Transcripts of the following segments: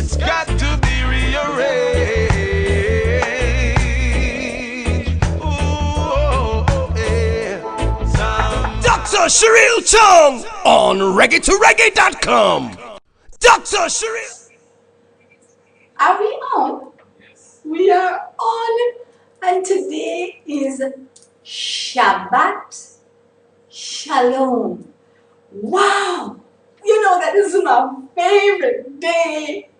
It's got to be rearranged. Ooh, yeah. Dr. Cheryl Chung on reggae2reggae.com. Dr. Cheryl. Are we on? We are on, and today is Shabbat Shalom. Wow! You know that this is my favorite day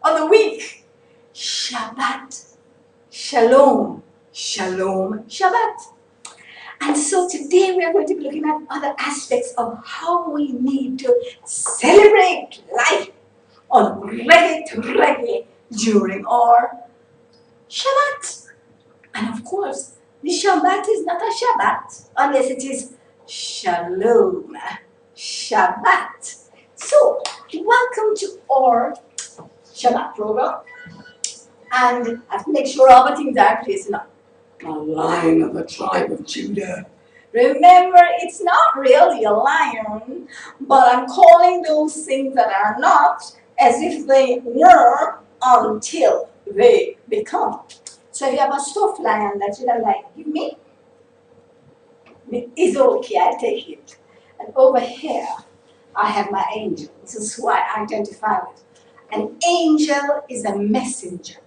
of the week. Shabbat Shalom. Shalom Shabbat. And so today we are going to be looking at other aspects of how we need to celebrate life on reggae to reggae during our Shabbat. And of course, the Shabbat is not a Shabbat unless it is Shalom. Shabbat. So, welcome to our Shabbat program. And I have to make sure all the things are placed up. The Lion of the tribe of Judah. Remember, it's not really a lion, but I'm calling those things that are not as if they were until they become. So if you have a stuffed lion that you don't like, give me. It's okay, I'll take it. And over here, I have my angel. This is who I identify with. An angel is a messenger.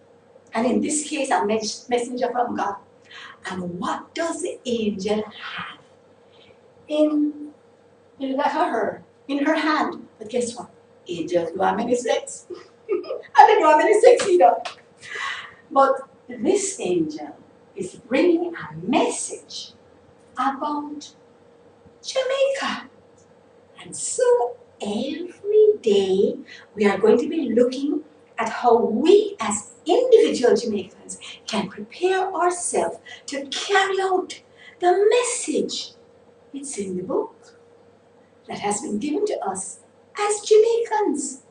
And in this case, a messenger from God. And what does the angel have? In like her hand. But guess what? Angels don't have any sex. I don't have any sex either. But this angel is bringing a message about Jamaica. And so every day we are going to be looking at how we as individual Jamaicans can prepare ourselves to carry out the message. It's in the book that has been given to us as Jamaicans.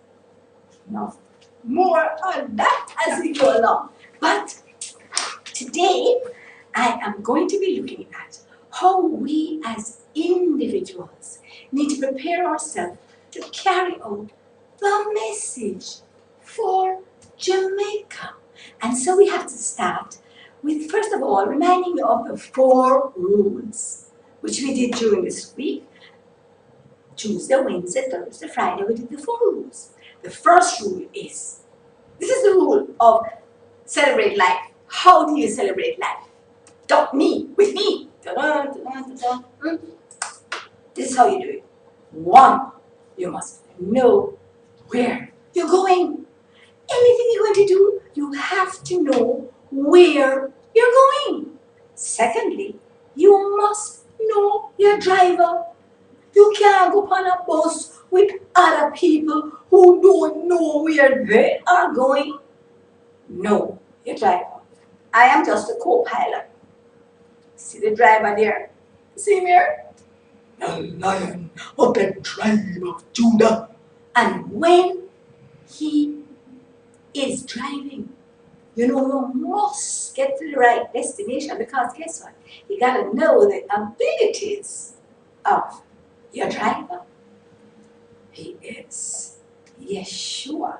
Now, more on that as we go along. But today, I am going to be looking at how we as individuals need to prepare ourselves to carry out the message for Jamaica. And so we have to start with, first of all, reminding you of the 4 rules, which we did during this week. Tuesday, Wednesday, Thursday, Friday, we did the 4 rules. The first rule is, this is the rule of celebrate life. How do you celebrate life? With me. This is how you do it. 1, you must know where you're going. Anything you're going to do, you have to know where you're going. Secondly, you must know your driver. You can't go on a bus with other people who don't know where they are going. Know your driver. I am just a co-pilot. See the driver there? See him here? The Lion of the tribe of Judah. And when he is driving, you must get to the right destination, because guess what? You got to know the abilities of your driver. He is Yeshua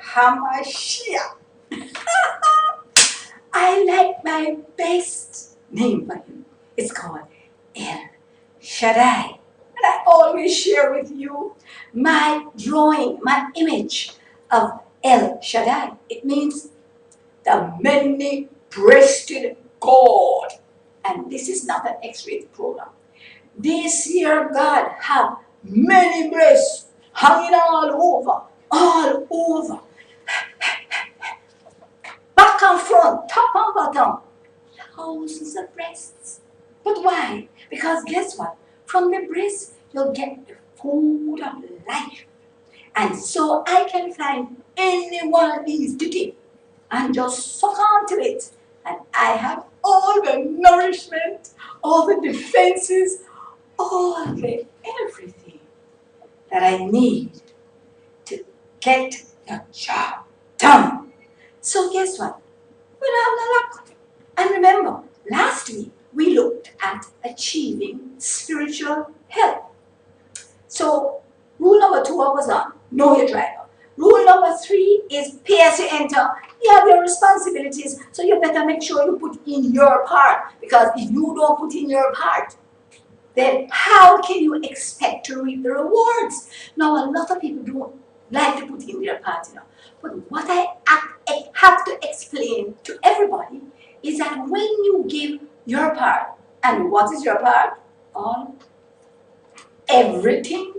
HaMashiach. I like my best name for him. It's called El Shaddai. And I always share with you my drawing, my image of El Shaddai. It means the many-breasted God. And this is not an X-rated program. This year God have many breasts hanging all over. Back and front, top and bottom. Thousands of breasts. But why? Because guess what? From the breast, you'll get the food of life. And so I can find any one of these today and just suck onto it. And I have all the nourishment, all the defenses, all the everything that I need to get the job done. So guess what? We don't have no luck. And remember, last week we looked at achieving spiritual health. So rule number 2 was on know your driver. Rule number 3 is pay as you enter. You have your responsibilities, so you better make sure you put in your part. Because if you don't put in your part, then how can you expect to reap the rewards? Now, a lot of people don't like to put in their part, But what I have to explain to everybody is that when you give your part, and what is your part? All, everything,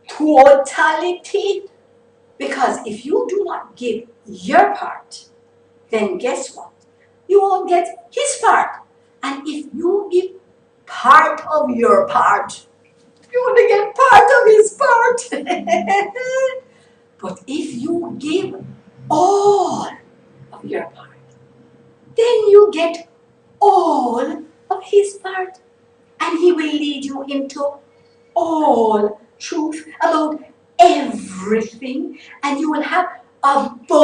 totality. Because if you do not give your part, then guess what? You won't get his part. And if you give part of your part, you want to get part of his part. But if you give all of your part, then you get all of his part. And he will lead you into all truth about everything. And you will have abundance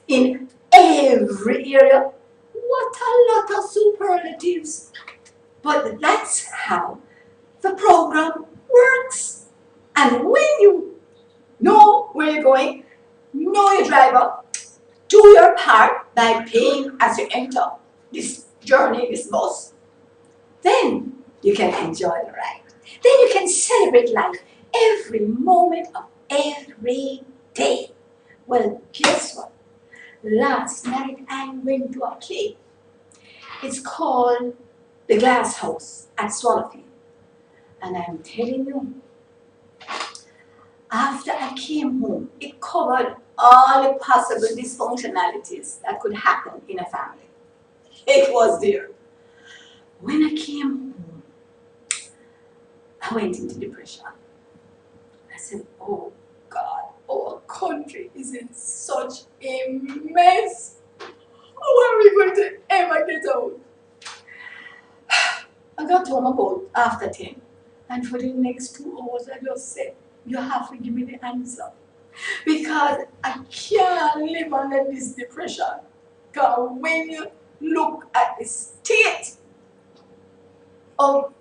in every area. What a lot of superlatives. But that's how the program works. And when you know where you're going, know your driver, do your part by paying as you enter this journey, this bus, then you can enjoy the ride. Then you can celebrate life every moment of every day. Well, guess what? Last night I went to a play. It's called The Glass House at Swallowfield. And I'm telling you, after I came home, it covered all the possible dysfunctionalities that could happen in a family. It was there. When I came home, I went into depression. I said, oh God, our country is in such a mess. How are we going to ever get out? I got home about after 10. And for the next 2 hours, I just said, you have to give me the answer. Because I can't live under this depression. Because when you look at the state of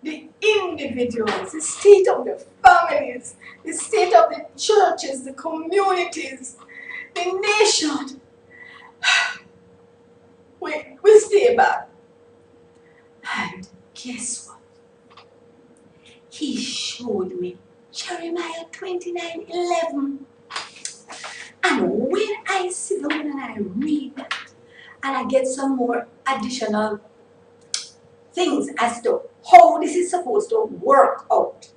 the individuals, the state of the families, the state of the churches, the communities, the nation, we stay back. And guess what? He showed me Jeremiah 29:11. And when I sit down and I read that, and I get some more additional things as to how this is supposed to work out.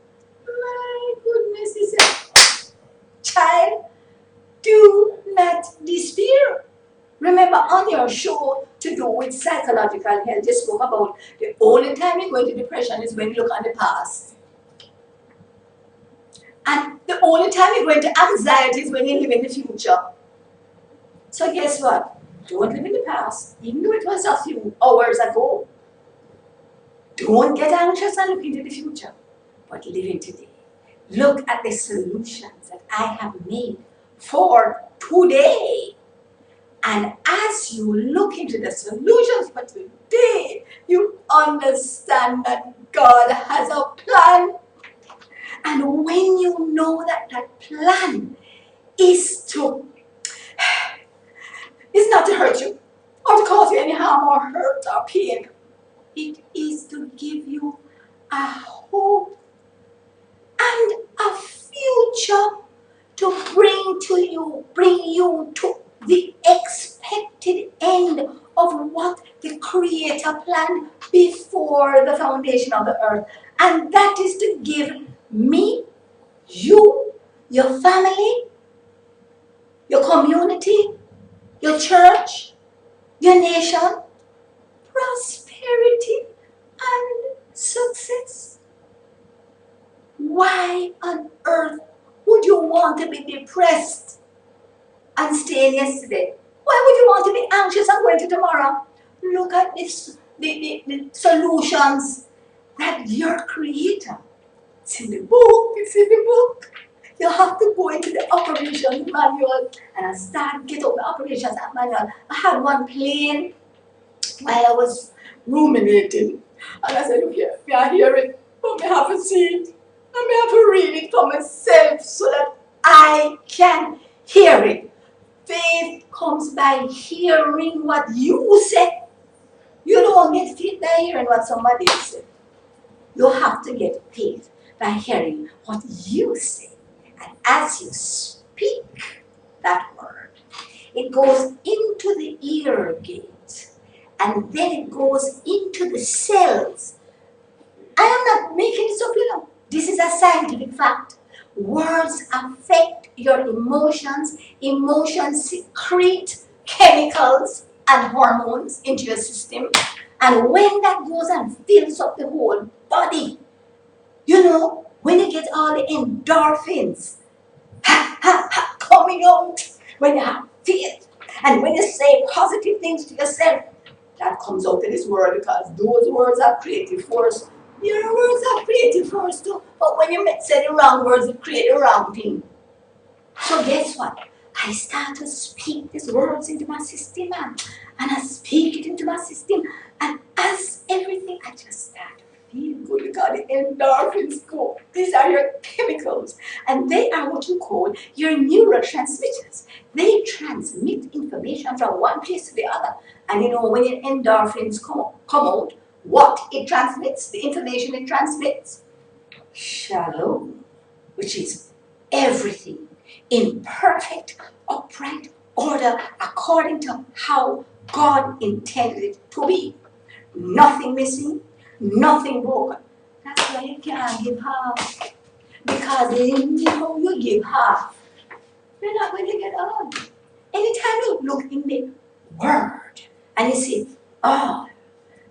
My goodness, he said, child, do not despair. Remember on your show to do with psychological health, they spoke about the only time you go into depression is when you look at the past. And the only time you go into anxiety is when you live in the future. So guess what? Don't live in the past, even though it was a few hours ago. Don't get anxious and look into the future, but live in today. Look at the solutions that I have made for today. And as you look into the solutions for today, you understand that God has a plan. And when you know that that plan is not to hurt you or to cause you any harm or hurt or pain, it is to give you a hope and a future to bring you to the expected end of what the Creator planned before the foundation of the earth. And that is to give me, you, your family, your community, your church, your nation, prosperity and success. Why on earth would you want to be depressed and stay in yesterday? Why would you want to be anxious and going to tomorrow? Look at this, the solutions that your Creator. It's in the book, it's in the book. You have to go into the operations manual and I start get out the operations manual. I had one plane while I was ruminating. And I said, look here, may I hear it, but may I have a seat. And may I have to read it for myself so that I I can hear it. Faith comes by hearing what you say. You don't get faith by hearing what somebody else says. You have to get faith by hearing what you say. And as you speak that word, it goes into the ear gate, and then it goes into the cells. I am not making this up, you know. This is a scientific fact. Words affect your emotions. Emotions secrete chemicals and hormones into your system. And when that goes and fills up the whole body, you know, when you get all the endorphins coming out, when you have faith, and when you say positive things to yourself, that comes out in this world because those words are creative force. Your words are creative force too. But when you say the wrong words, you create the wrong thing. So guess what? I start to speak these words into my system, and I speak it into my system. And as everything, I just start to feel good because the endorphins go. These are your chemicals. And they are what you call your neurotransmitters. They transmit information from one place to the other. And you know, when your endorphins come out, what it transmits, the information it transmits, Shalom, which is everything in perfect, upright order according to how God intended it to be. Nothing missing, nothing broken. That's why you can't give half. Because in how you give half, you're not going to get on. Anytime you look in the Word and you see all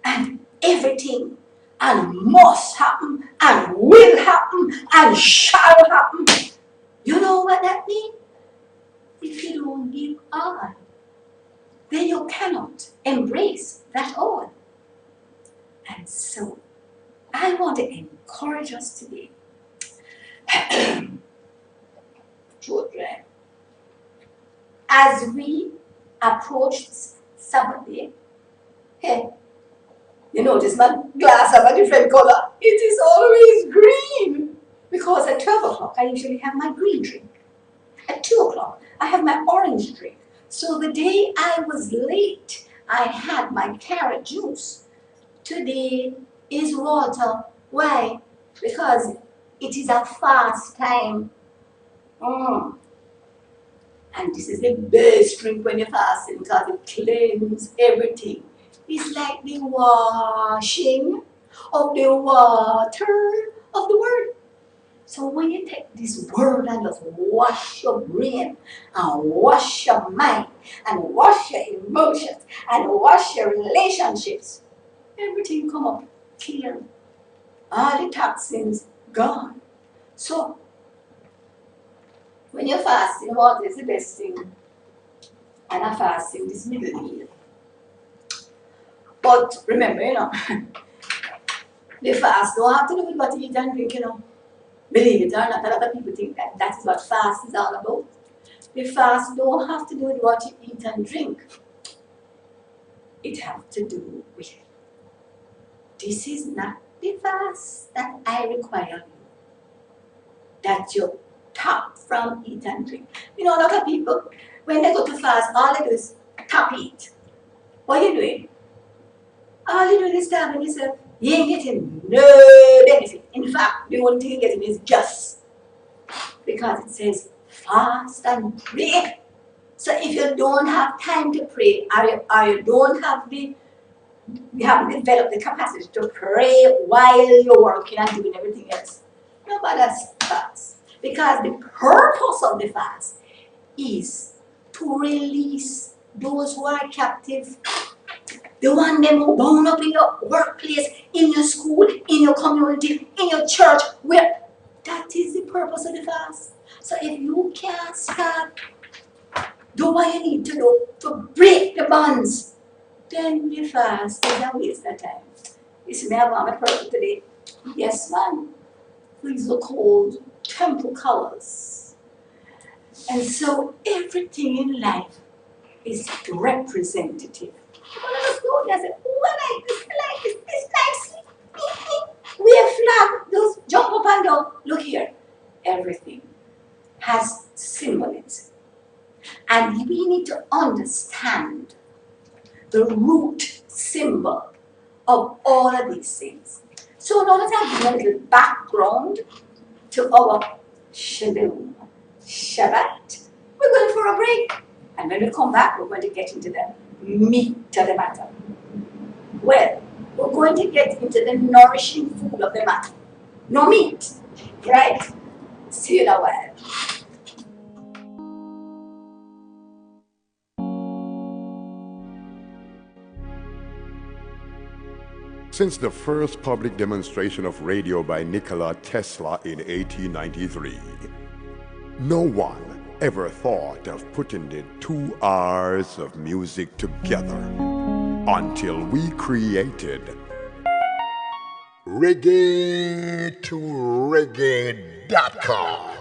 and everything and must happen and will happen and shall happen, you know what that means? If you don't give all, then you cannot embrace that all. And so, I want to encourage us today, children, as we approach Sabbath day. Hey, you notice my glass have a different color. It is always green. Because at 12 o'clock, I usually have my green drink. At 2 o'clock, I have my orange drink. So the day I was late, I had my carrot juice. Today is water. Why? Because it is a fast time. And this is the best drink when you're fasting because it cleanses everything. It's like the washing of the water of the word. So when you take this word and just wash your brain and wash your mind and wash your emotions and wash your relationships, everything come up clear. All the toxins gone. So when you're fasting, water is the best thing. And I fasting this middle meal. But remember, you know, the fast don't have to do with what you eat and drink, you know. Believe it or not, a lot of people think that that is what fast is all about. The fast don't have to do with what you eat and drink. It has to do with, this is not the fast that I require you. That you top from eat and drink. You know, a lot of people, when they go to fast, all they do is top eat. What are you doing? All you do is starving yourself. You ain't getting no benefit. In fact, the only thing you're getting is just because it says fast and pray. So if you don't have time to pray, or you don't have you haven't developed the capacity to pray while you're working and doing everything else, nobody's fast. Because the purpose of the fast is to release those who are captive. The one them who bound up in your workplace, in your school, in your community, in your church, where that is the purpose of the fast. So if you can't start, do what you need to do to break the bonds, then the fast is a waste of time. You see me, I have my purpose today. Yes, man. These look old temple colors. And so everything in life is representative. One of us go there and say, oh, I like this nicely. We have flag, those jump up and down. Look here, everything has symbolism. And we need to understand the root symbol of all of these things. So in order to give a little background to our Shalom, Shabbat, we're going for a break. And when we come back, we're going to get into the meat of the matter. Well, we're going to get into the nourishing food of the matter. No meat, right? See you in a while. Since the first public demonstration of radio by Nikola Tesla in 1893, no one ever thought of putting the 2 hours of music together until we created reggae2reggae.com.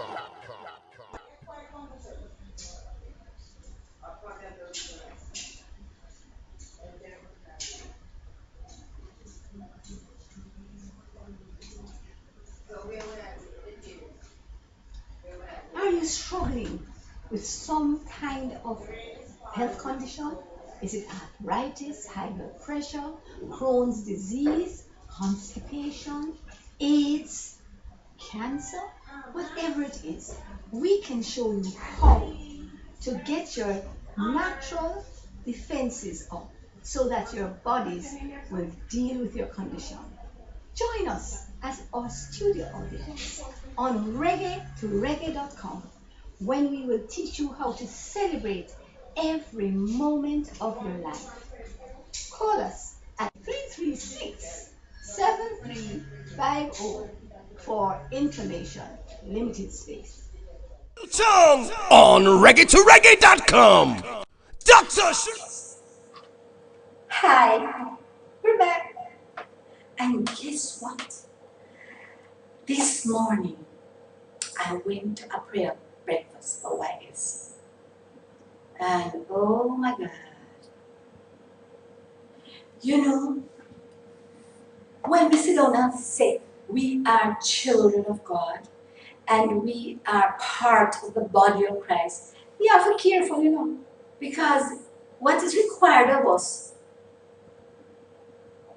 Are you struggling with some kind of health condition? Is it arthritis, high blood pressure, Crohn's disease, constipation, AIDS, cancer? Whatever it is, we can show you how to get your natural defenses up so that your bodies will deal with your condition. Join us as our studio audience on reggae2reggae.com when we will teach you how to celebrate every moment of your life. Call us at 336-7350 for information. Limited space. Tongue on reggae2reggae.com. Dr. Hi, we're back. And guess what? This morning, I went to a prayer breakfast for YS. And oh my God. You know, when we sit down and say we are children of God and we are part of the body of Christ, we have to be careful, you know, because what is required of us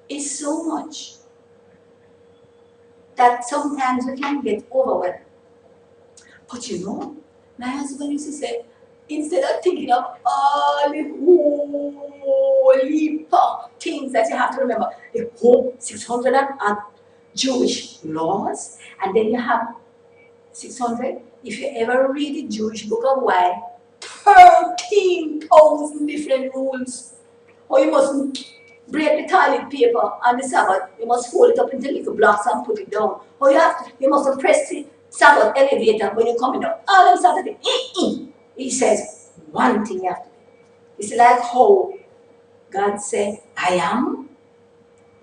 is so much that sometimes we can get overwhelmed. But you know, my husband used to say, instead of thinking of all the whole heap of things that you have to remember, the whole 600 Jewish laws, and then you have 600, if you ever read the Jewish book of why, 13,000 different rules. Or you mustn't break the toilet paper on the Sabbath, you must fold it up into little blocks and put it down. Or you mustn't press the Sabbath elevator when you're coming down. All them Saturday. He says, one thing you have to do. It's like how God said, I am.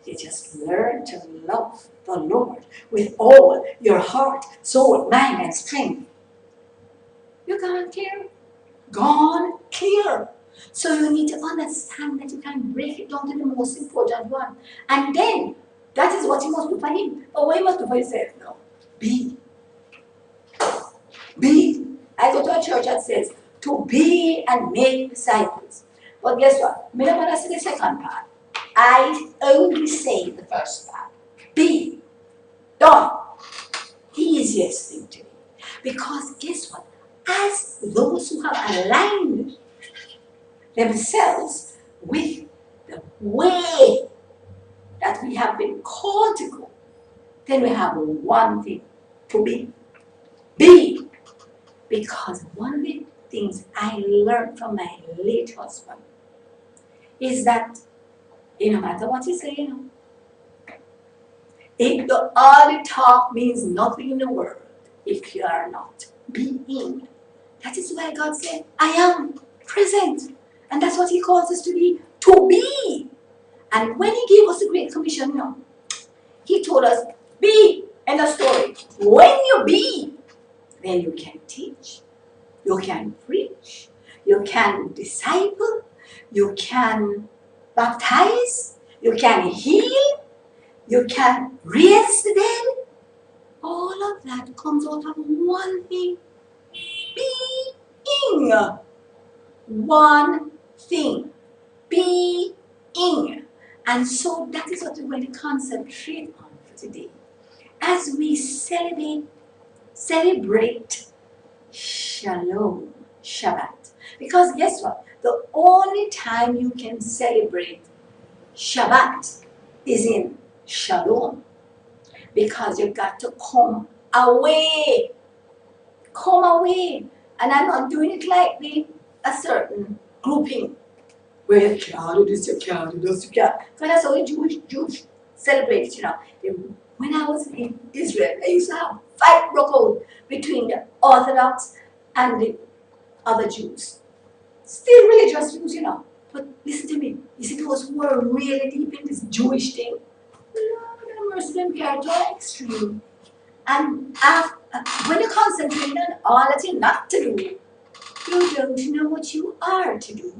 You just learn to love the Lord with all your heart, soul, mind, and strength. You're gone clear. Gone clear. So you need to understand that you can break it down to the most important one. And then, that is what you must do for him. But what you must do for yourself now? Be. Be. I go to a church that says, to be and make disciples. But guess what? I don't want to say the second part. I only say the first part. Be. Done. Easiest thing to do. Because guess what? As those who have aligned themselves with the way that we have been called to go, then we have one thing to be. Be. Because one of the things I learned from my late husband is that no matter what you say, all the talk means nothing in the world if you are not being. That is why God said, I am present. And that's what he calls us to be. To be. And when he gave us the Great Commission, he told us, be. End of story. When you be, then you can teach, you can preach, you can disciple, you can baptize, you can heal, you can raise the dead. All of that comes out of one thing. being one thing. Being. And so that is what we're going to concentrate on for today. As we celebrate Shalom, Shabbat. Because guess what? The only time you can celebrate Shabbat is in Shalom. Because you've got to come away. Come away. And I'm not doing it like a certain grouping where you can't do this, you can't do this, you can't. So that's how the Jews celebrate it, you know. When I was in Israel, I used to have fight broke out between the Orthodox and the other Jews. Still religious Jews, you know. But listen to me. You see those who are really deep in this Jewish thing, Lord have mercy, them carry to an extreme. And when you concentrate on all that you're not to do, you don't know what you are to do.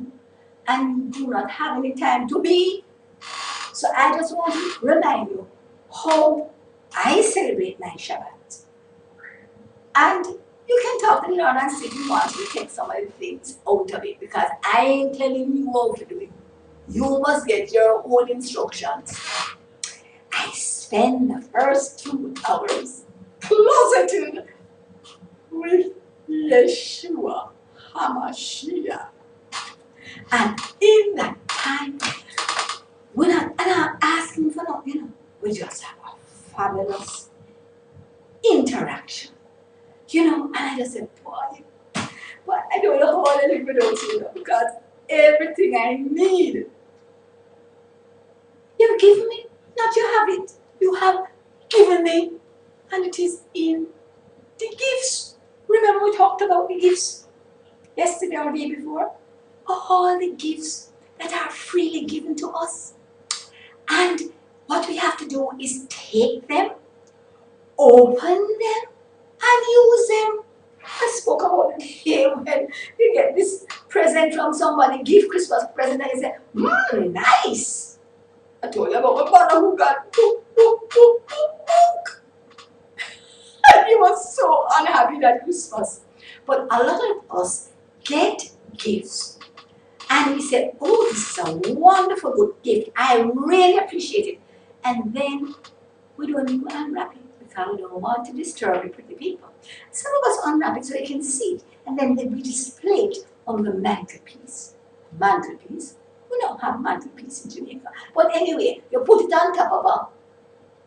And you do not have any time to be. So I just want to remind you how I celebrate my Shabbat. And you can talk to the Lord and see if you want to take some of the things out of it, because I ain't telling you how to do it. You must get your own instructions. I spend the first 2 hours closeted with Yeshua HaMashiach. And in that time, and I'm asking for nothing, you know, we just have a fabulous interaction. You know, and I just said, boy, but I don't know how I live without you, know, because everything I need, you've given me, not you have it. You have given me, and it is in the gifts. Remember we talked about the gifts yesterday or the day before? All the gifts that are freely given to us. And what we have to do is take them, open them, and use them. I spoke about it here when you get this present from somebody, give Christmas present, and you say, nice. I told you about my mother who got book. And he was so unhappy that Christmas. But a lot of us get gifts. And we say, oh, this is a wonderful good gift. I really appreciate it. And then we don't even unwrap it because we don't want to disturb the pretty people. Some of us unwrap it so they can see it. And then we display it on the mantelpiece. Mantelpiece? We don't have mantelpiece in Jamaica. But anyway, you put it on top of a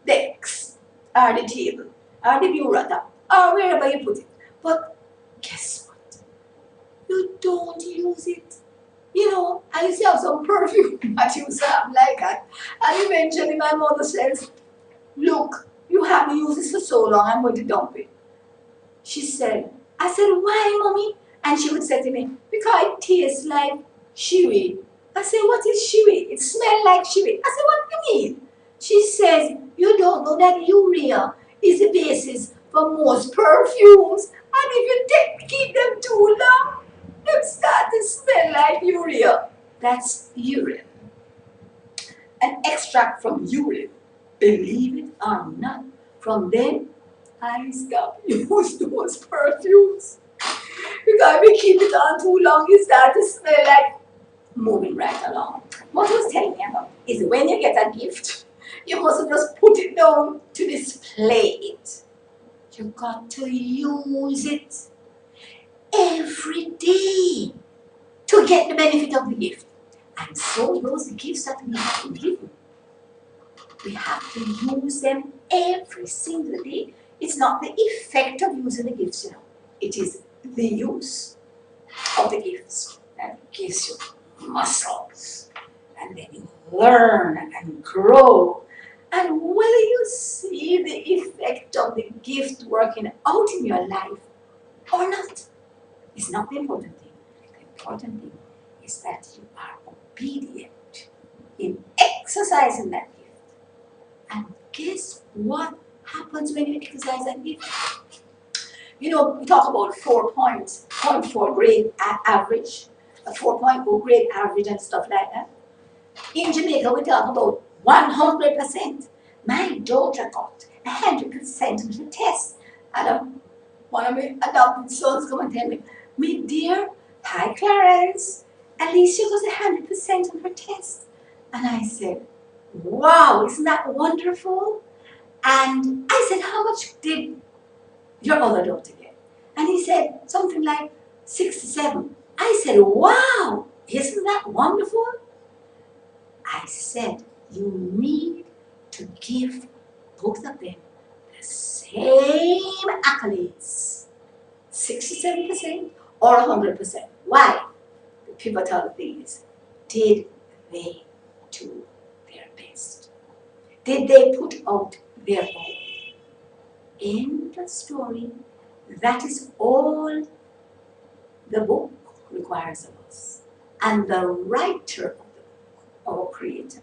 desk, or the table, or the bureau top, or wherever you put it. But guess what? You don't use it. You know, I used to have some perfume that you used to have like that. And eventually my mother says, look, you haven't used this for so long, I'm going to dump it. I said, why, mommy? And she would say to me, because it tastes like shiwi. I said, what is shiwi? It smells like shiwi. I said, what do you mean? She says, you don't know that urea is the basis for most perfumes. And if you keep them too long, they start to smell like urea. That's urine. An extract from urine. Believe it or not. From then, I stopped using those perfumes. Because if you keep it on too long, you start to smell like moving right along. What I was telling me about is when you get a gift, you mustn't just put it down to display it. You've got to use it every day to get the benefit of the gift. And so those gifts that we have been given, we have to use them every single day. It's not the effect of using the gifts, you know. It is the use of the gifts that gives you muscles. And then you learn and grow. And whether you see the effect of the gift working out in your life or not, is not the important thing. The important thing is that you are obedient in exercising that gift. And guess what happens when you exercise that gift? You know, we talk about 4 points, 0.4 grade average, a 4.0 grade average and stuff like that. In Jamaica, we talk about 100%. My daughter got 100% of the test at a One of my adopted sons come and tell me, "My dear, hi Clarence, Alicia got 100% on her test." And I said, "Wow, isn't that wonderful?" And I said, "How much did your other daughter get?" And he said something like 67. I said, "Wow, isn't that wonderful?" I said, "You need to give both of them the same accolades, 67% or 100%. Why? The pivotal thing is, did they do their best? Did they put out their all? In the story, that is all the book requires of us. And the writer of the book, our creator,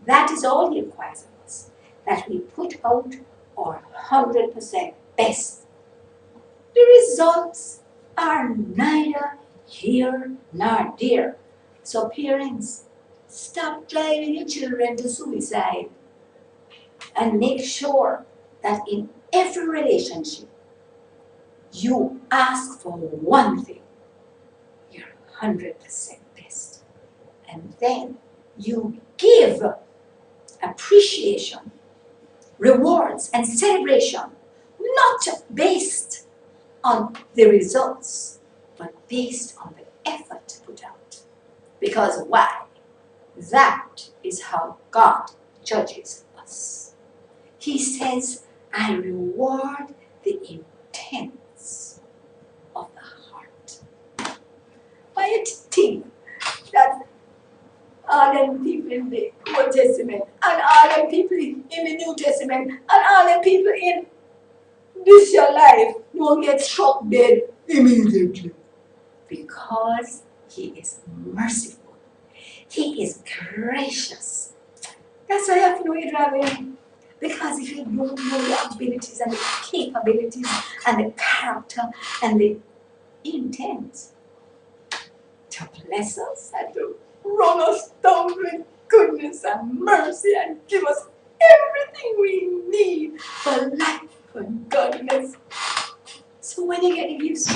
that is all he requires of us. That we put out our 100% best. The results are neither here nor there. So parents, stop driving your children to suicide and make sure that in every relationship you ask for one thing, your 100% best. And then you give appreciation, rewards, and celebration, not based on the results, but based on the effort put out. Because why? That is how God judges us. He says, "I reward the intents of the heart." Why you think that all them people in the Old Testament and all them people in the New Testament and all them people in this your life don't get struck dead immediately? Because he is merciful. He is gracious. That's why you have to know you're driving. Because if you don't know the abilities and the capabilities and the character and the intent to bless us and to run us down with goodness and mercy and give us everything we need for life and godliness. So when you get the gifts,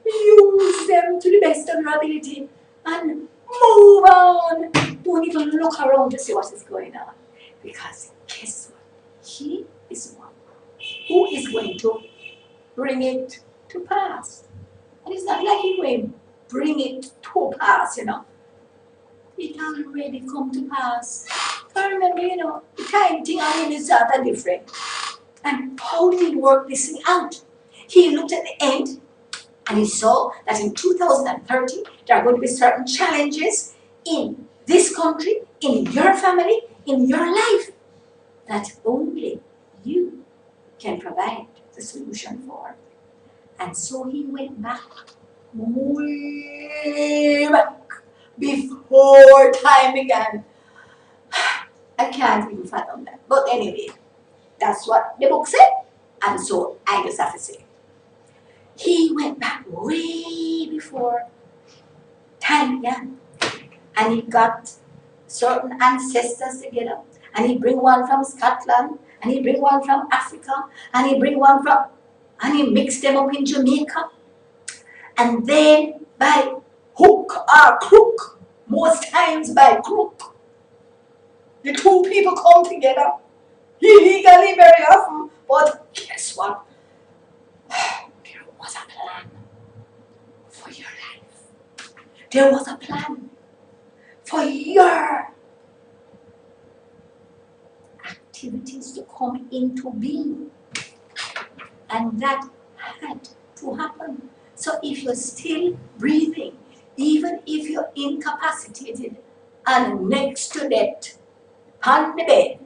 use them to the best of your ability and move on. Don't even look around to see what is going on. Because guess what? He is one who is going to bring it to pass. And it's not like he will bring it to pass, It already come to pass. I remember, the time thing I mean is that different. And how did he work this thing out? He looked at the end and he saw that in 2030 there are going to be certain challenges in this country, in your family, in your life, that only you can provide the solution for. And so he went back, way back, before time began. I can't even fathom that. But anyway, that's what the book said, and so I just have to say. He went back way before time began, and he got certain ancestors together, and he bring one from Scotland, and he bring one from Africa, and he bring one from, and he mixed them up in Jamaica, and then by hook or crook, most times by crook, the two people come together, illegally very often, but guess what? There was a plan for your life. There was a plan for your activities to come into being. And that had to happen. So if you're still breathing, even if you're incapacitated and next to death, on the bed,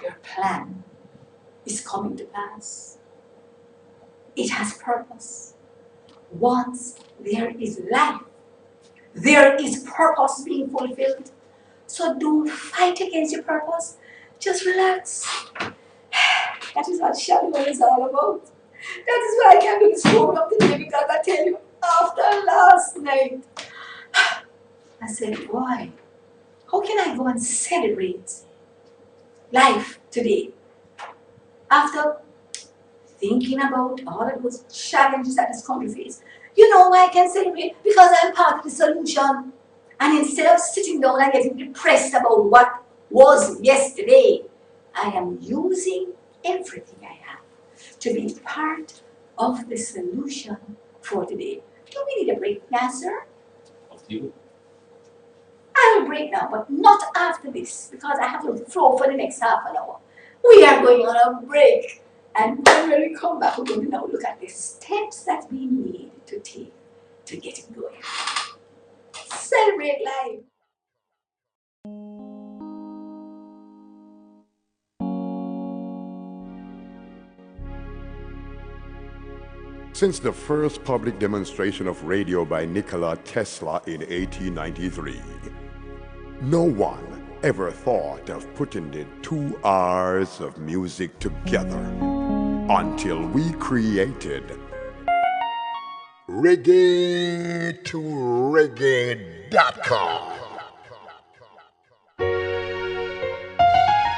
your plan is coming to pass. It has purpose. Once there is life, there is purpose being fulfilled. So don't fight against your purpose. Just relax. That is what Shalom is all about. That is why I can do this program today, because I tell you, after last night, I said, boy, how can I go and celebrate life today? After thinking about all of those challenges that this country faces. You know why I can celebrate? Because I'm part of the solution. And instead of sitting down and getting depressed about what was yesterday, I am using everything I have to be part of the solution for today. Do we need a break now, sir? I will break now, but not after this, because I have to flow for the next half an hour. We are going on a break. And when we come back, we're going to now look at the steps that we need to take to get it going. Celebrate life. Since the first public demonstration of radio by Nikola Tesla in 1893, no one ever thought of putting the 2 hours of music together until we created reggae2reggae.com.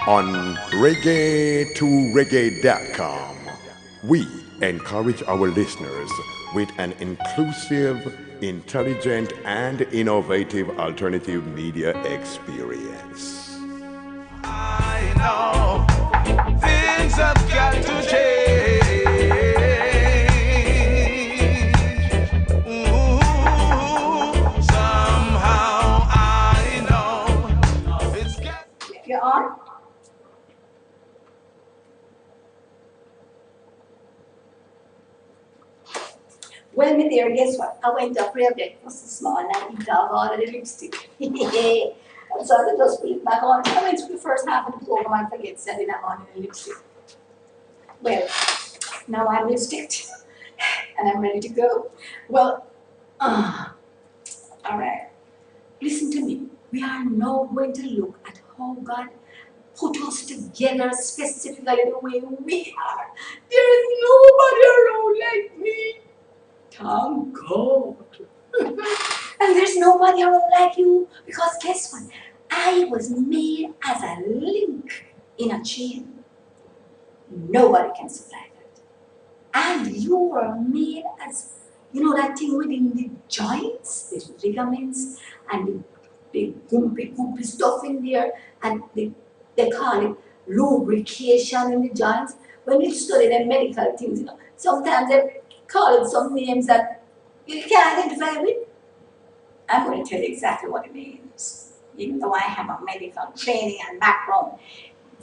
On reggae2reggae.com, we encourage our listeners with an inclusive, intelligent, and innovative alternative media experience. I know things have got to change. Ooh, somehow I know it's got. You're on? Well, my dear, guess what? I went up for breakfast this morning and eat off all of the lipstick. So I just put it back on. I went through the first half of the program and forget setting that on in the lipstick. Well, now I'm lipsticked and I'm ready to go. Well, all right. Listen to me. We are now going to look at how God put us together specifically the way we are. There is nobody around like me. Thank God. And there's nobody around like you, because guess what? I was made as a link in a chain. Nobody can supply that. And you were made as, you know, that thing within the joints, the ligaments, and the goopy stuff in there, and they call it lubrication in the joints. When you study the medical things, you know, sometimes they call it some names that you can't identify with. I'm going to tell you exactly what it means, even though I have a medical training and background.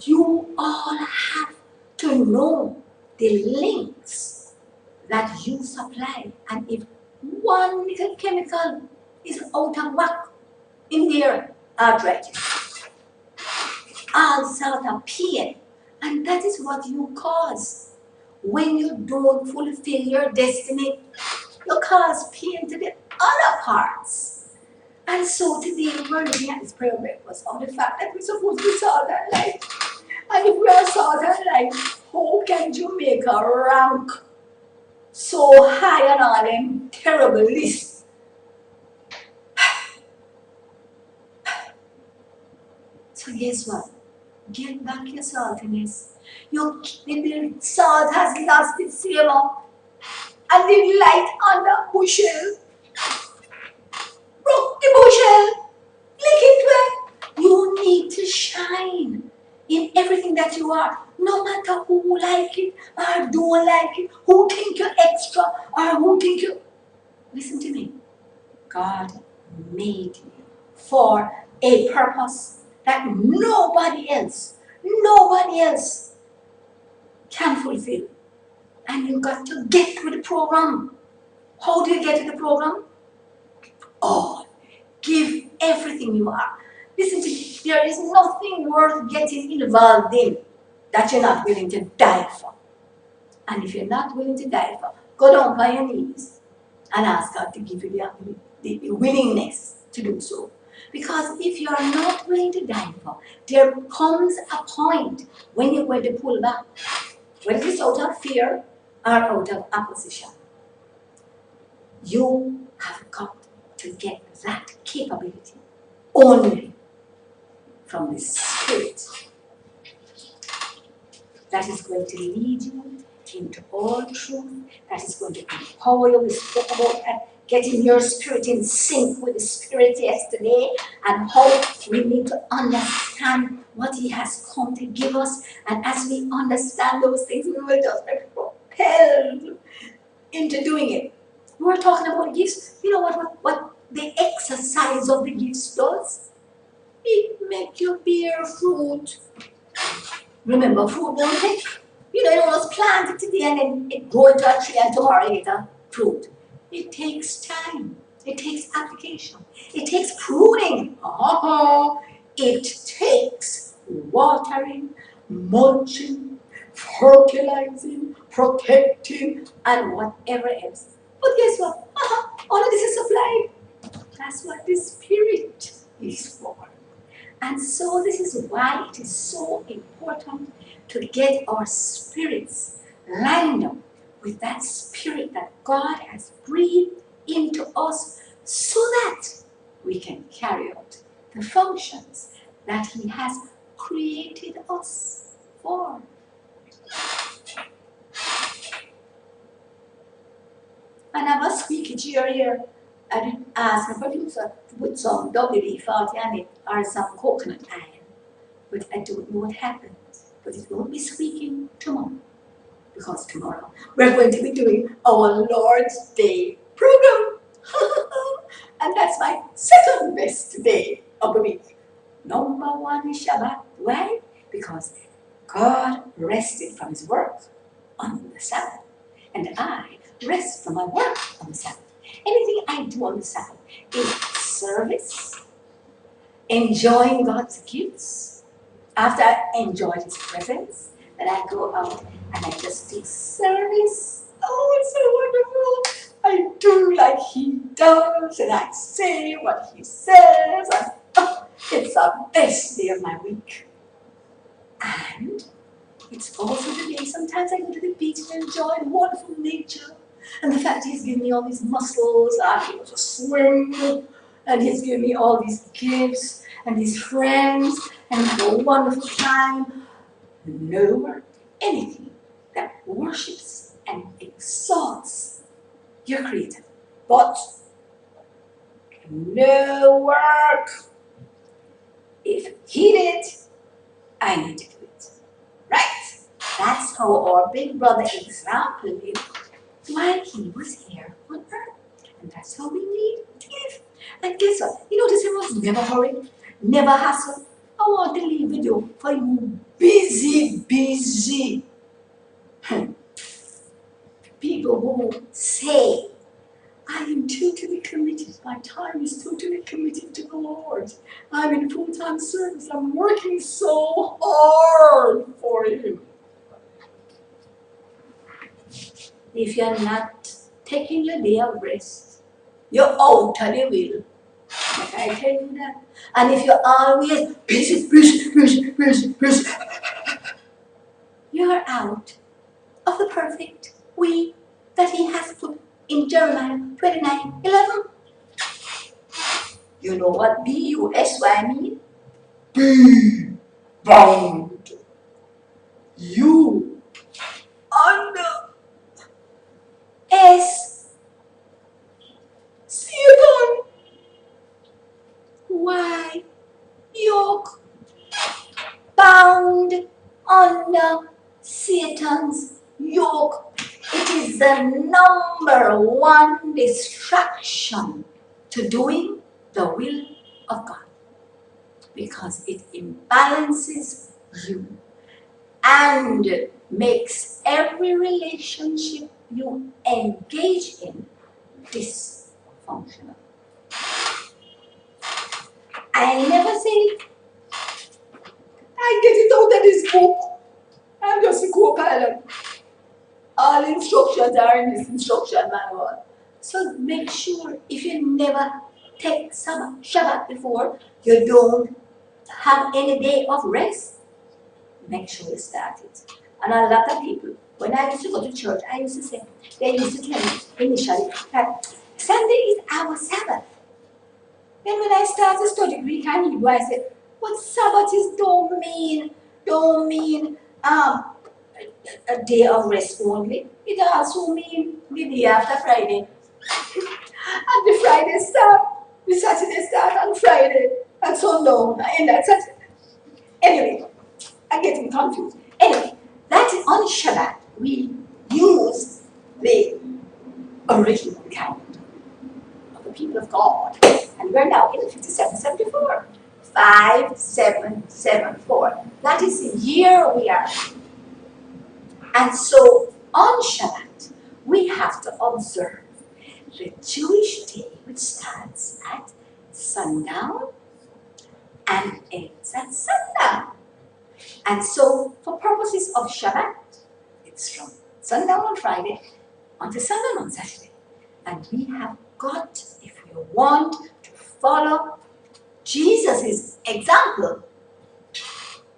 You all have to know the links that you supply, and if one little chemical is out of whack in there, arthritis, all sort of pain, and that is what you cause when you don't fulfill your destiny. You cause pain to the other parts. And so today we're looking at this prayer breakfast on the fact that we're supposed to be salt and light. And if we are salt and light, how can Jamaica rank so high on all them terrible lists? So guess what? Get back your saltiness. The salt has lost its savor. And the light on the bushel broke the bushel. Lick it well. You need to shine in everything that you are. No matter who like it or don't like it, who think you're extra or who think you... Listen to me. God made you for a purpose that nobody else can fulfill. And you got to get with the program. How do you get to the program? All. Give everything you are. Listen to me. There is nothing worth getting involved in that you're not willing to die for. And if you're not willing to die for, go down on your knees and ask God to give you the willingness to do so. Because if you are not willing to die for, there comes a point when you're going to pull back. Whether it's out of fear or out of opposition. You have got to get that capability only from the Spirit that is going to lead you into all truth, that is going to empower you. We spoke about getting your spirit in sync with the Spirit yesterday, and how we need to understand what He has come to give us. And as we understand those things, we will just be propelled into doing it. We were talking about gifts. You know what the exercise of the gifts does? It makes you bear fruit. Remember, fruit don't take, you don't just plant it today and then it grows into a tree and tomorrow you get a fruit. It takes time. It takes application. It takes pruning. It takes watering, mulching, fertilizing, protecting, and whatever else. But guess what? All of this is supplied. That's what the Spirit is for. And so this is why it is so important to get our spirits lined up with that Spirit that God has breathed into us, so that we can carry out the functions that He has created us for. And I was speaking to your ear. I did ask my producer to put some WD-40 on it or some coconut iron, but I don't know what happens. But it won't be squeaking tomorrow, because tomorrow we're going to be doing our Lord's Day program. And that's my second best day of the week. Number one is Shabbat. Why? Because God rested from His work on the Sabbath, and I rest from my work on the Sabbath. Anything I do on the Sabbath is service, enjoying God's gifts. After I enjoy His presence, then I go out and I just do service. Oh, it's so wonderful. I do like He does, and I say what He says. And, it's the best day of my week. And it's also the day sometimes I go to the beach and enjoy the wonderful nature. And the fact He's given me all these muscles, I'm able to swim, and He's given me all these gifts and these friends, and have a wonderful time. No work, anything that worships and exalts your Creator. But no work. If He did, I need to do it. Right? That's how our big brother example lived while he was here on earth. And that's how we need to live. And guess what? You notice He was never hurried, never hustled. I want to leave video for you busy people who say, I am totally committed. My time is totally committed to the Lord. I'm in full-time service. I'm working so hard for Him. If you're not taking your day of rest, you're out of the will. Like I tell you that. And if you're always busy, you're out of the perfect will that He has put in Jeremiah 29:11. You know what B-U-S-Y mean? Be bound. You under S. Satan. Why? Yoke. Bound under Satan's yoke. It is the number one distraction to doing the will of God, because it imbalances you and makes every relationship you engage in dysfunctional. I never say, I get it out of this book. I'm just a co-pilot. All instructions are in this instruction manual. So make sure, if you never take Shabbat before, you don't have any day of rest, make sure you start it. And a lot of people, when I used to go to church, I used to say, they used to tell me initially that Sunday is our Sabbath. Then when I started to study Greek and Hebrew, I said, but Sabbath is don't mean a day of rest only. It also means the day after Friday. And the Friday start, the Saturday start on Friday, and sundown, and that's it. Anyway, I'm getting confused. Anyway, that is on Shabbat. We use the original calendar of the people of God. And we're now in 5774. 5774. That is the year we are in. And so on Shabbat, we have to observe the Jewish day, which starts at sundown and ends at sundown. And so, for purposes of Shabbat, it's from sundown on Friday until sundown on Saturday. And we have got, if we want to follow Jesus' example,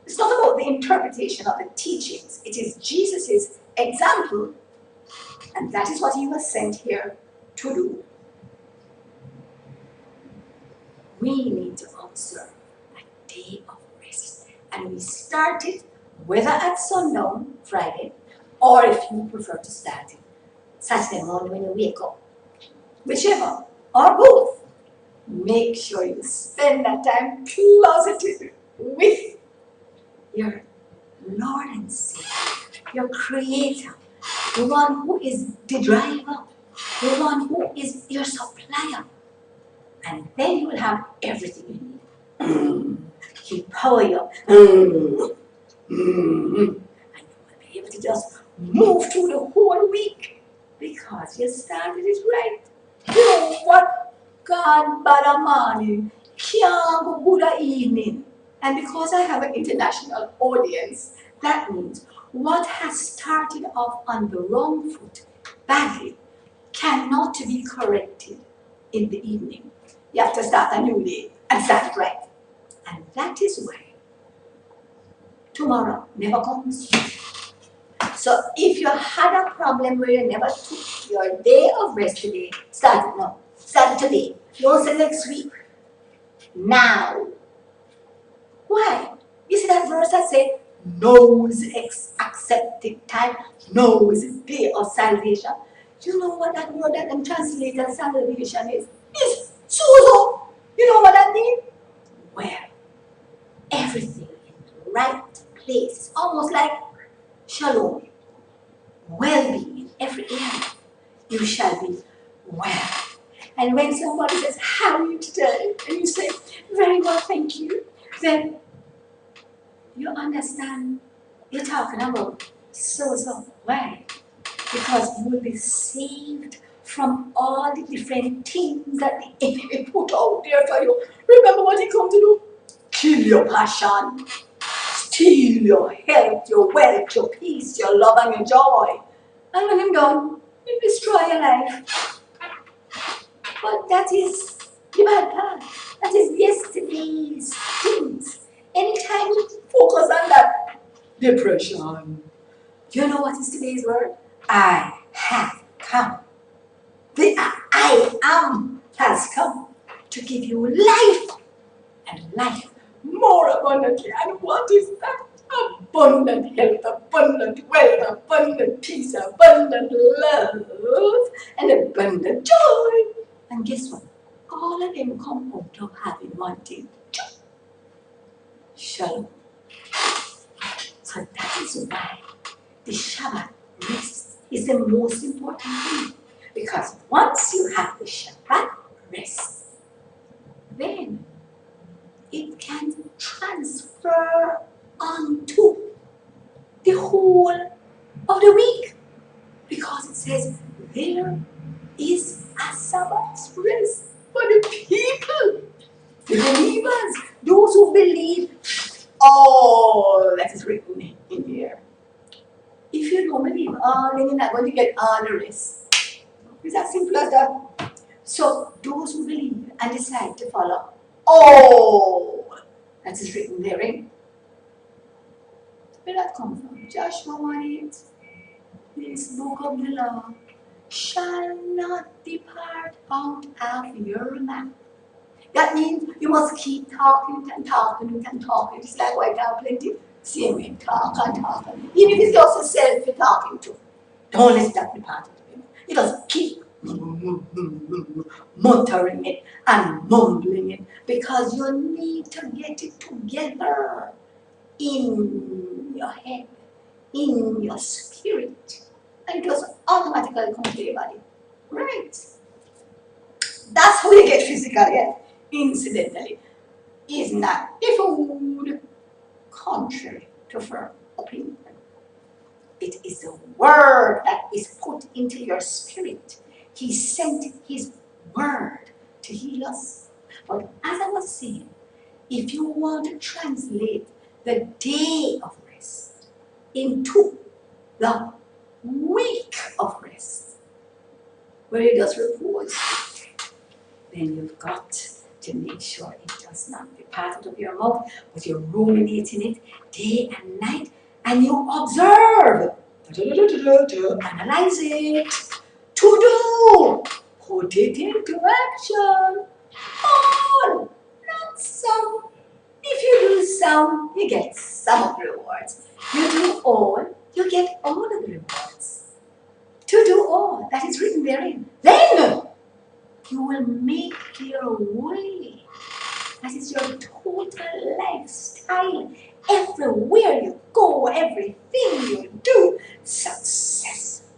it's not about the interpretation of the teachings, it is Jesus' example, and that is what he was sent here to do. We need to observe a day of rest. And we start it whether at sundown, Friday, or if you prefer to start it Saturday morning when you wake up. Whichever, or both. Make sure you spend that time closeted with your Lord and Savior, your Creator, the one who is the driver, the one who is your supplier. And then you will have everything you need. He'll power you up. And you will be able to just move through the whole week because you started it right. You know what? God, bad morning, can't go good evening. And because I have an international audience, that means what has started off on the wrong foot badly cannot be corrected in the evening. You have to start a new day and start it right. And that is why tomorrow never comes. So if you had a problem where you never took your day of rest today, start it now. Start it today. Don't say next week. Now. Why? You see that verse that says, knows accepted time, knows day of salvation. Do you know what that word that them translate as salvation is? It's so. You know what that means? Where everything in the right place. It's almost like Shalom. Well-being in every area. You shall be well. And when somebody says, how are you today? And you say, very well, thank you. Then you understand you're talking about so. Why? Because you will be saved from all the different things that the enemy put out there for you. Remember what he come to do? Kill your passion. Steal your health, your wealth, your peace, your love, and your joy. And when he's done, he'll destroy your life. But that is the bad part. That is yesterday's things. Anytime you focus on that, depression. You know what is today's word? I have come. The I am has come to give you life and life more abundantly. And what is that? Abundant health, abundant wealth, abundant peace, abundant love, and abundant joy. And guess what? All of them come out of having one thing. Shalom. So that is why the Shabbat rest is the most important thing. Because once you have the Shabbat rest, then it can transfer onto the whole of the week. Because it says there is a Sabbath rest for the people, the believers, those who believe all that is written in here. If you don't believe all, then you're not going to get all the rest. It's as simple as that. So those who believe and decide to follow all that is written therein. Where that come from? Joshua 1:8. This book of the law shall not depart out of your mouth. That means you must keep talking and talking and talking. It's like white out plenty. See him talk and talk. Even if it's just himself you're talking to, don't let that be part of him. You just keep muttering it and mumbling it because you need to get it together in your head, in your spirit, and it just automatically comes to your body. Right. That's how you get physical health, incidentally. Is not the food, contrary to firm opinion. It is the word that is put into your spirit. He sent his word to heal us. But as I was saying, if you want to translate the day of rest into the week of rest, where it does repose, then you've got to make sure it does not depart out of your mouth, but you're ruminating it day and night, and you observe, analyze it, to do, put it into action. All, not some. If you do some, you get some of the rewards. You do all, you get all of the rewards. To do all, that is written therein. Then you will make your way. That is your total lifestyle. Everywhere you go, everything you do, successful.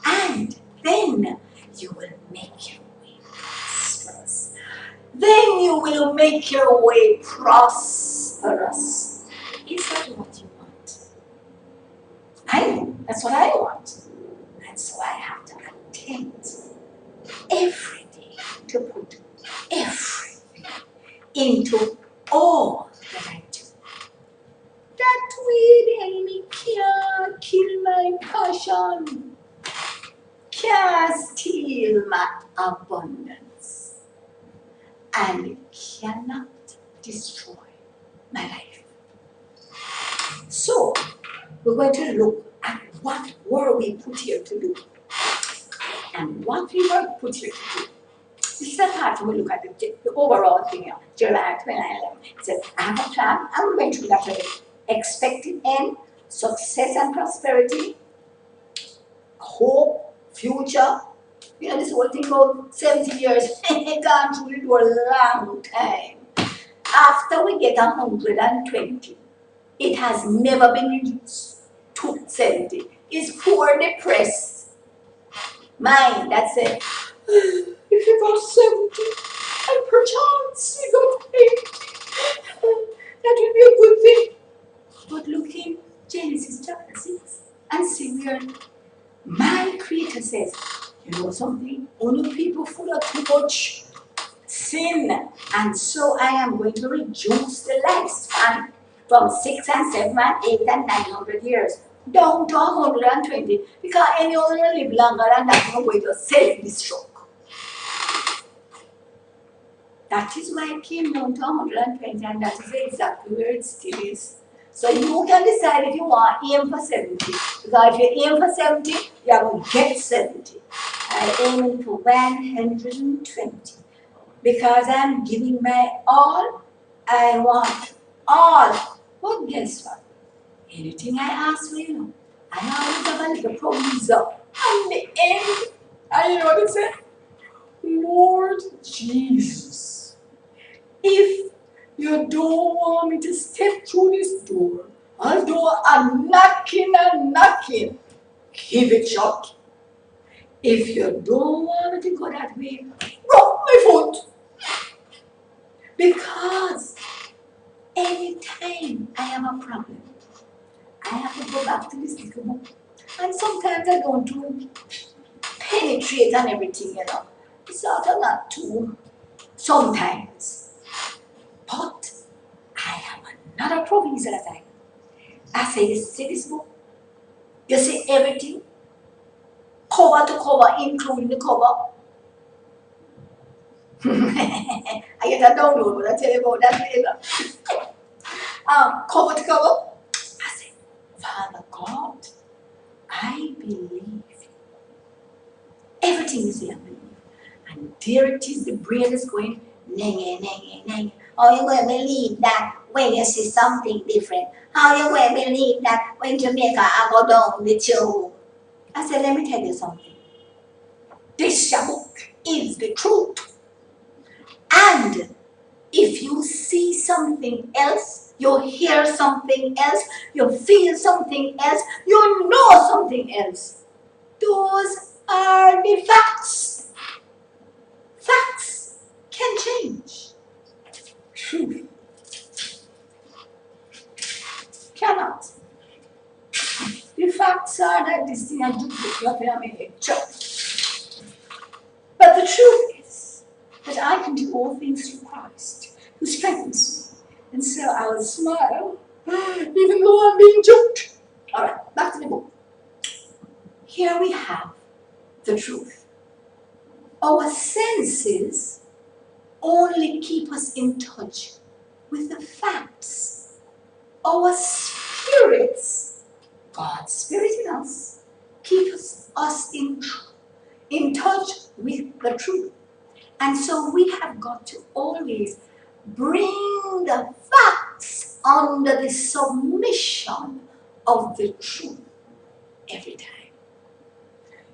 And then you will make your way prosperous. Then you will make your way prosperous. Is that what you want? I know. That's what I want. And so I have to attempt every day to put everything into all that I do. That way the enemy can't kill my passion, can't steal my abundance, and it cannot destroy my life. So, we're going to look at what were we put here to do and what we were put here to do. This is the part when we look at the overall thing here. Jeremiah 29:11. It says, I have a plan. I'm going through that already. Expected end, success and prosperity, hope, future. You know, this whole thing about 70 years, gone through it for a long time. After we get 120, it has never been reduced to 70. It's poor, depressed mind that said, if you got 70 and perchance you got 80, that will be a good thing. But look in Genesis chapter 6 and see where my Creator says, you know something? Only people full of too much sin, and so I am going to reduce the lifespan from 6 and 7 and 8 and 900 years down to 120, because any other live longer than that, no way to self-destruct. That is why it came down to 120, and that is exactly where it still is. So you can decide if you want aim for 70, because if you aim for 70, you are going to get 70. I aim for 120, because I'm giving my all. I want all. But guess what? Anything I ask for, you know, I always have a little proviso. And the end, and you know what it said? Lord Jesus, if you don't want me to step through this door, although I'm knocking and knocking, keep it shut. If you don't want me to go that way, rub my foot. Because anytime I have a problem, I have to go back to this little book. And sometimes I don't do penetrate and everything, you know. It's sort of not too, sometimes. But I have another proviso that I say, you see this book? You see everything? Cover to cover, including the cover. I get a download, but I tell you about that later. Cover to cover. I say, Father God, I believe. Everything is there, I believe. And there it is, the brain is going, nang. Oh, you're going to believe that. when you see something different. How you going to believe that when Jamaica I go down with you? I said, let me tell you something. This book is the truth. And if you see something else, you hear something else, you feel something else, you know something else, those are the facts. Facts can change. Truth cannot. The facts are that this thing I do but the truth is that I can do all things through Christ who strengthens me. And so I will smile even though I'm being joked. All right, back to the book. Here we have the truth. Our senses only keep us in touch with the facts. Our spirits, God's Spirit in us, keep us in touch with the truth. And so we have got to always bring the facts under the submission of the truth every time.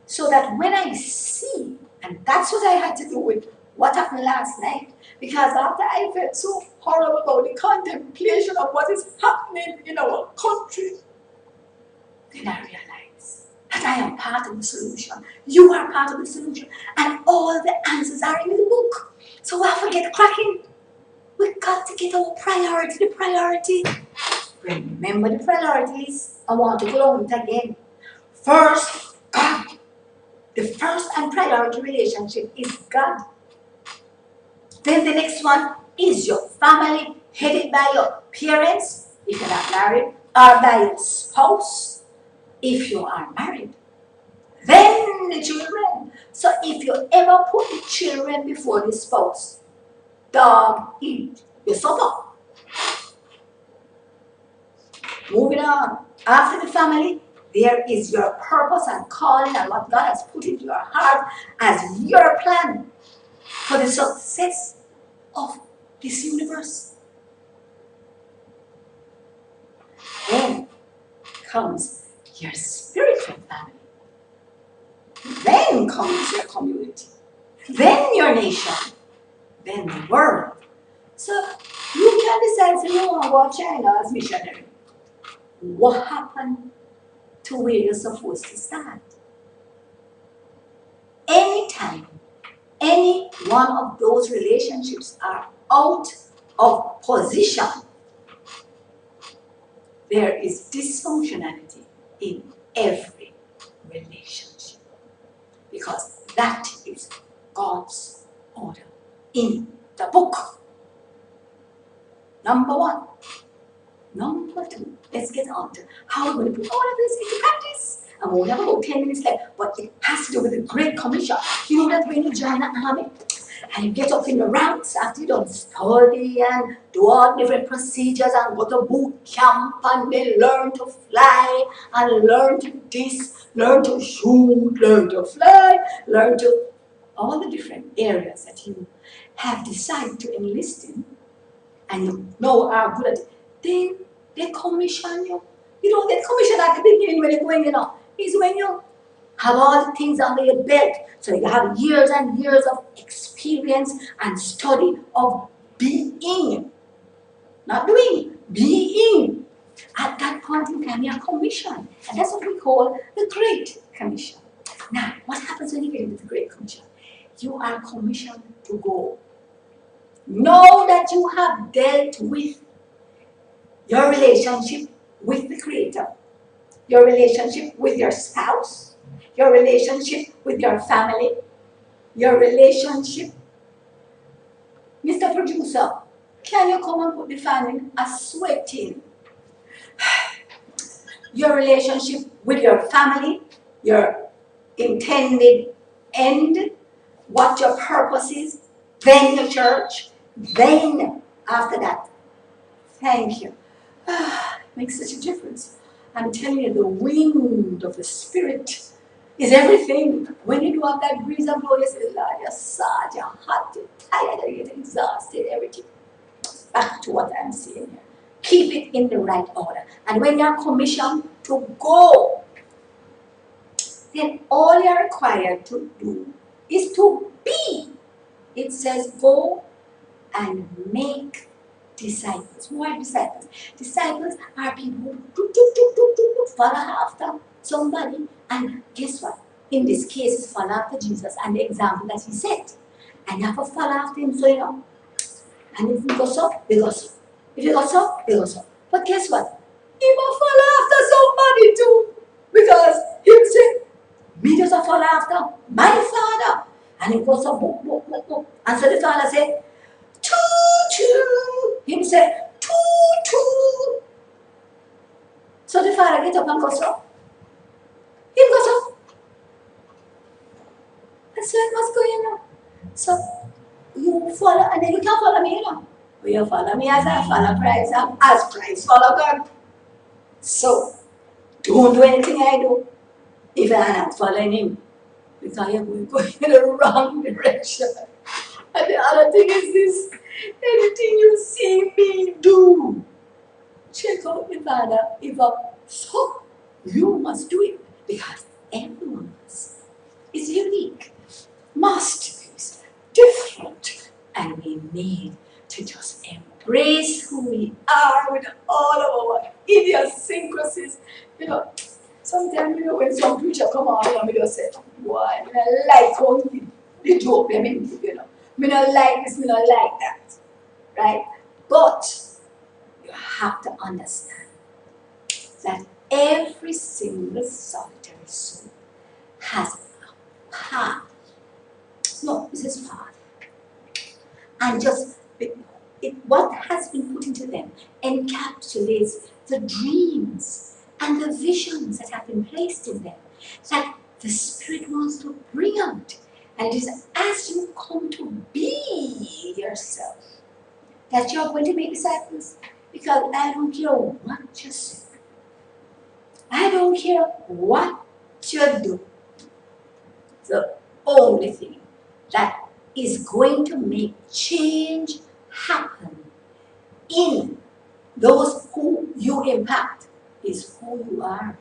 So that when I see, and that's what I had to do with what happened last night, because after I felt so horrible about the contemplation of what is happening in our country, then I realized that I am part of the solution. You are part of the solution. And all the answers are in the book. So I forget cracking. We've got to get our priority, the priority. Remember the priorities. I want to go on it again. First, God. The first and priority relationship is God. Then the next one is your family, headed by your parents, if you're not married, or by your spouse, if you are married. Then the children. So if you ever put the children before the spouse, dog, eat your supper. Moving on. After the family, there is your purpose and calling and what God has put into your heart as your plan for the success of this universe. Then comes your spiritual family. Then comes your community. Then your nation. Then the world. So you can decide if you want to go to China as missionary. What happened to where you're supposed to start? Anytime any one of those relationships are out of position, there is dysfunctionality in every relationship. Because that is God's order in the book. Number one. Number two, let's get on to how we're going to put all of this into practice. And we'll have about 10 minutes left, but it has to do with the Great Commission. You know that when you join the army, and you get up in the ranks after you don't study and do all different procedures and go to boot camp and they learn to fly and learn to this, learn to shoot, learn to fly, learn to all the different areas that you have decided to enlist in and you know are good at it. Then they commission you. You don't get commissioned at the beginning when you're going, It's when you have all the things under your belt. So you have years and years of experience and study of being. Not doing, being. At that point in time, you're commissioned. And that's what we call the Great Commission. Now, what happens when you get into the Great Commission? You are commissioned to go. Know that you have dealt with your relationship with the Creator, your relationship with your spouse, your relationship with your family, your relationship. Mr. Producer, can you come and put the fan in? A sweating. Your relationship with your family, your intended end, what your purpose is, then your church, then after that. Thank you. Makes such a difference. I'm telling you, the wind of the Spirit is everything. When you do have that breeze and blow, you say, Lord, you're sad, you're hot, you're tired, you're exhausted, everything. Back to what I'm saying here. Keep it in the right order. And when you're commissioned to go, then all you're required to do is to be. It says go and make disciples. Who are disciples? Disciples are people who follow after somebody, and guess what? In this case, it's follow after Jesus and the example that he set. And you have to follow after him, so you know. And if you go so, they go so. If you go so, they go so. But guess what? He must follow after somebody too. Because he said, me just a follow after my father. And he goes so book, book, book, book. And so the father said, choo choo. Him said, choo choo. So the father get up and goes so. Him goes so. And so it must go, you know. So you follow, and then you can follow me, you know. But you follow me as I follow Christ, as Christ follow God. So don't do anything I do if I'm not following him. Because you're going in the wrong direction. And the other thing is this, anything you see me do, check out the Father. If so, you must do it. Because everyone is unique, masterpiece, different. And we need to just embrace who we are with all of our idiosyncrasies. You know, sometimes, you know, when some preacher come on, you know, me just say, boy, I don't like how the joke them into, you know. Me don't like this, me don't like that. Right? But you have to understand that every single solitary soul has a path. No, this is path. And just what has been put into them encapsulates the dreams and the visions that have been placed in them that the Spirit wants to bring out. And it is as you come to be yourself that you're going to make disciples. Because I don't care what you say. I don't care what you do. The only thing that is going to make change happen in those who you impact is who you are.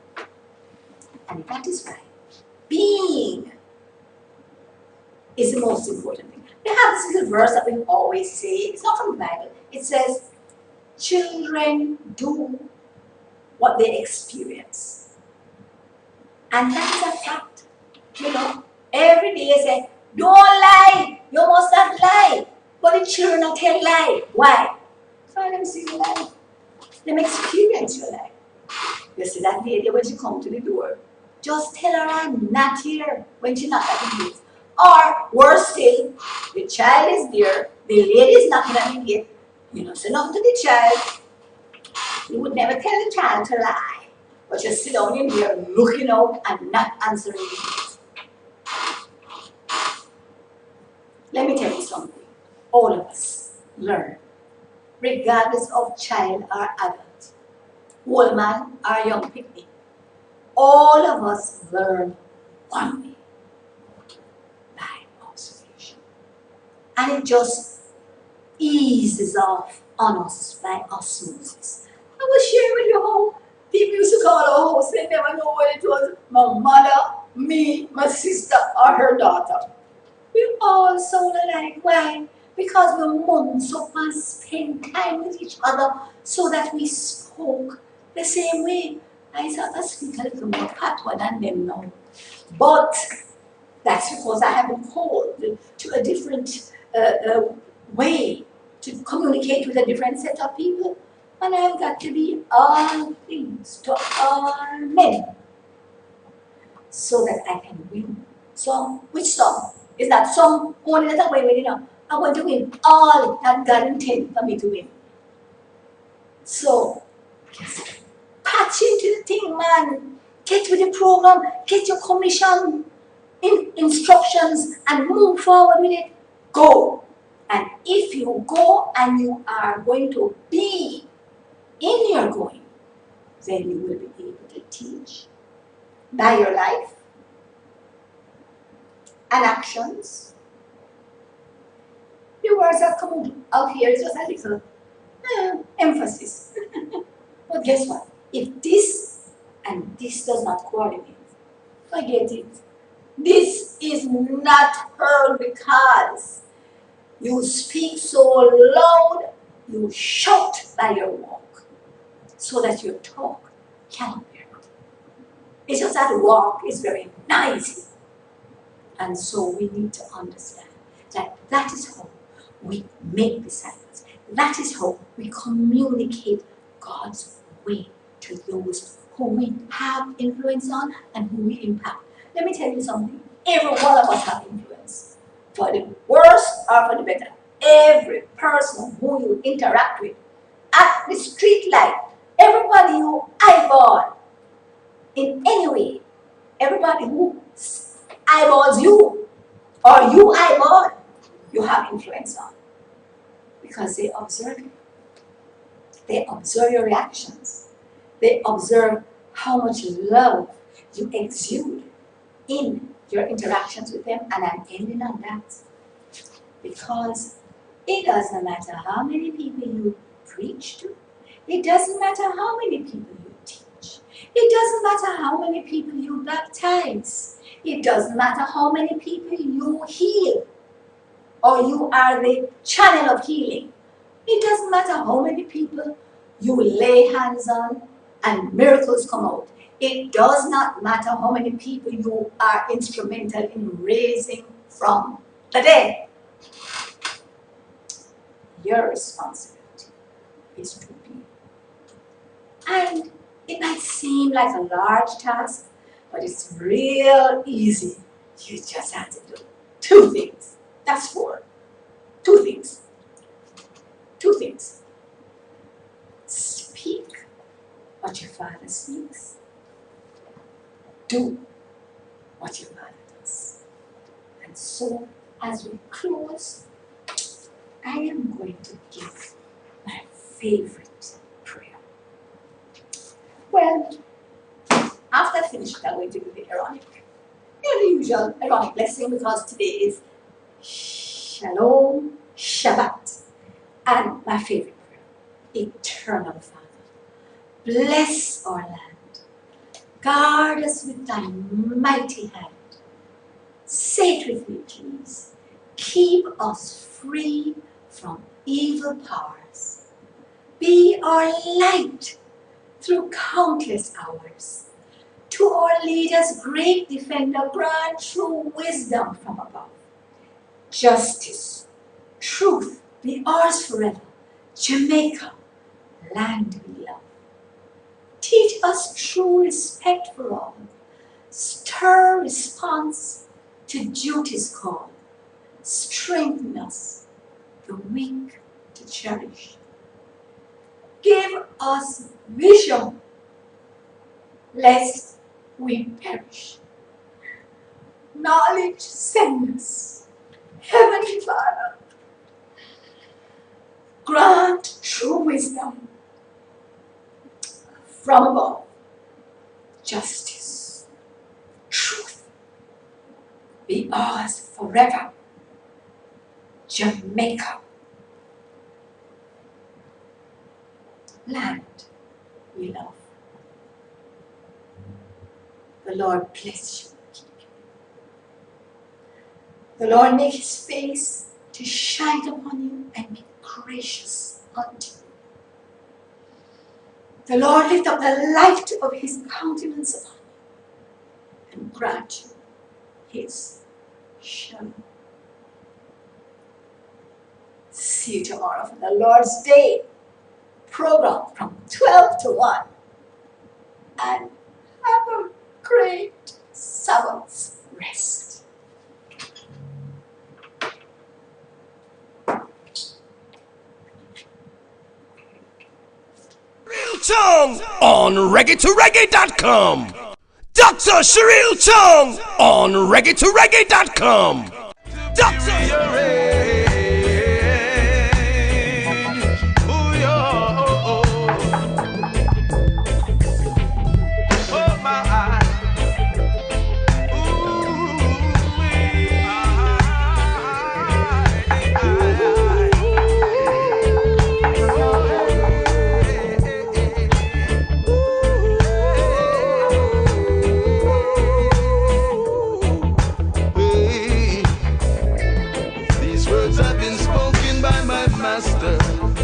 And that is why being is the most important thing. We have this little verse that we always say, it's not from the Bible. It says, children do what they experience. And that's a fact. You know, every day they say, don't lie, you must not lie. But the children don't tell lie. Why? So them see you lie. Them experience your life. You see that lady when she come to the door, just tell her I'm not here when she knock at the gate. Or worse still, the child is there, the lady is knocking at the gate, you know, say nothing to the child. You would never tell the child to lie, but you sit down in here looking out and not answering the gate. Let me tell you something. All of us learn, regardless of child or adult, old man or young picnic. All of us learn one way, by observation. And it just eases off on us by osmosis. I was sharing with you how people used to call our house, they never know what it was. My mother, me, my sister, or her daughter. We all sound alike. Why? Because we mums up and spend time with each other so that we spoke the same way. I thought I speak a little more patois than them now. But that's because I have been called to a different way to communicate with a different set of people. And I've got to be all things to all men so that I can win. So, which song? Is that song only that way, you know? I want to win all that God intended for me to win. So, patch into the thing, man. Get with the program, get your commission, instructions, and move forward with it. Go. And if you go and you are going to be in your going, then you will be able to teach by your life and actions. The words that come out here is just a little, emphasis. But guess what? If this and this does not coordinate, forget it. This is not heard because you speak so loud, you shout by your walk, so that your talk cannot be heard. It's just that walk is very noisy. And so we need to understand that that is how we make disciples. That is how we communicate God's way to those who we have influence on and who we impact. Let me tell you something. Every one of us have influence. For the worse or for the better. Every person who you interact with at the street light, everybody you eyeball in any way, everybody who eyeballs you or you eyeball, you have influence on. Because they observe you. They observe your reactions. They observe how much love you exude in your interactions with them. And I'm ending on that. Because it doesn't matter how many people you preach to. It doesn't matter how many people you teach. It doesn't matter how many people you baptize. It doesn't matter how many people you heal. Or you are the channel of healing. It doesn't matter how many people you lay hands on and miracles come out. It does not matter how many people you are instrumental in raising from the dead. Your responsibility is to be. And it might seem like a large task, but it's real easy. You just have to do 2 things. That's 4. 2 things. 2 things. Speak what your Father speaks. Do what your Father does. And so, as we close, I am going to give my favorite prayer. Well, after I finish, I'm going to do the usual Aaronic blessing, because today is Shalom, Shabbat. And my favorite prayer, Eternal Father, bless our land. Guard us with thy mighty hand. Say it with me, please. Keep us free from evil powers. Be our light through countless hours. To our leaders, great defender, grant true wisdom from above. Justice, truth be ours forever. Jamaica, land we love. Teach us true respect for all. Stir response to duty's call. Strengthen us, the weak to cherish. Give us vision, lest we perish. Knowledge send us, Heavenly Father. Grant true wisdom from above. Justice, truth be ours forever. Jamaica, land we love. The Lord bless you and keep you. The Lord make his face to shine upon you and be gracious unto you. The Lord lift up the light of his countenance upon you and grant you his shalom. See you tomorrow for the Lord's Day program from 12 to 1. And have a great Sabbath rest. Real Tongue on reggae2reggae.com. Dr. Sheril Tongue on reggae2reggae.com. Dr. master.